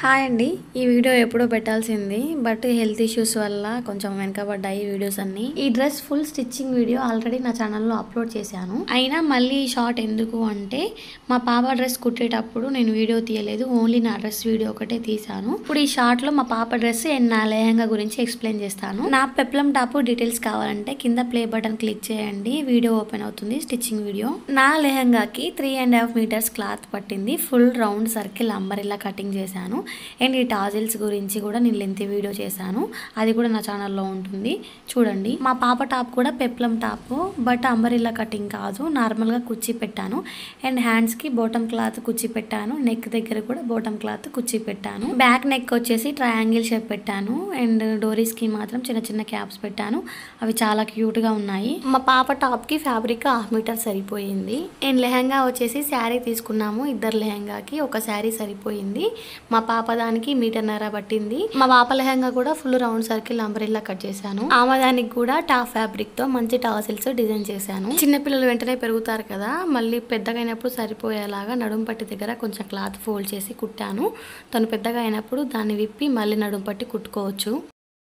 Hi అండి. ఈ video ఎప్పుడో పెట్టాల్సింది బట్ హెల్త్ ఇష్యూస్ వల్ల కొంచెం వెనకబడ్డాయి వీడియోస్ అన్ని. ఈ dress full stitching video already నా ఛానల్లో అప్లోడ్ చేశాను. అయినా మళ్ళీ ఈ షార్ట్ ఎందుకు అంటే మా పాప డ్రెస్ కుట్టేటప్పుడు నేను వీడియో తీయలేదు, ఓన్లీ నా డ్రెస్ వీడియో ఒకటే తీసాను. ఇప్పుడు ఈ షార్ట్ లో మా పాప డ్రెస్ అండ్ నా లెహంగా గురించి ఎక్స్ప్లెయిన్ చేస్తాను. నా పెప్లం టాప్ డీటెయిల్స్ కావాలంటే కింద ప్లే బటన్ క్లిక్ చేయండి, వీడియో ఓపెన్ అవుతుంది స్టిచ్చింగ్ వీడియో. నా లెహంగాకి 3.5 మీటర్స్ క్లాత్ పట్టింది. Full round circle umbrella cutting చేశాను. అండ్ ఈ టాజిల్స్ గురించి కూడా నేను లెంత్ వీడియో చేశాను, అది కూడా నా ఛానల్లో ఉంటుంది చూడండి. మా పాప టాప్ కూడా peplum top, but umbrella cutting కాదు, నార్మల్గా కుచ్చి పెట్టాను. అండ్ హ్యాండ్స్కి బోటమ్ క్లాత్ కుచ్చి పెట్టాను, నెక్ దగ్గర కూడా బోటమ్ క్లాత్ కుచ్చి పెట్టాను. బ్యాక్ నెక్ వచ్చేసి ట్రయాంగిల్ షేప్ పెట్టాను. అండ్ డోరీస్కి మాత్రం చిన్న చిన్న క్యాప్స్ పెట్టాను, అవి చాలా క్యూట్గా ఉన్నాయి. మా పాప టాప్కి ఫ్యాబ్రిక్ 1/2 మీటర్ సరిపోయింది. అండ్ లెహంగా వచ్చేసి శారీ తీసుకున్నాము, ఇద్దరు లెహంగాకి ఒక శారీ సరిపోయింది. మా పాప దానికి 1.5 మీటర్ పట్టింది. మా పాప లెహంగా కూడా full round circle umbrella cut చేశాను. ఆమె దానికి కూడా టాప్ ఫ్యాబ్రిక్ తో మంచి టాసిల్స్ డిజైన్ చేశాను. చిన్నపిల్లలు వెంటనే పెరుగుతారు కదా, మళ్ళీ పెద్దగా అయినప్పుడు సరిపోయేలాగా నడుం పట్టి దగ్గర కొంచెం క్లాత్ ఫోల్డ్ చేసి కుట్టాను. తను పెద్దగా అయినప్పుడు దాన్ని విప్పి మళ్ళీ నడుం పట్టి కుట్టుకోవచ్చు.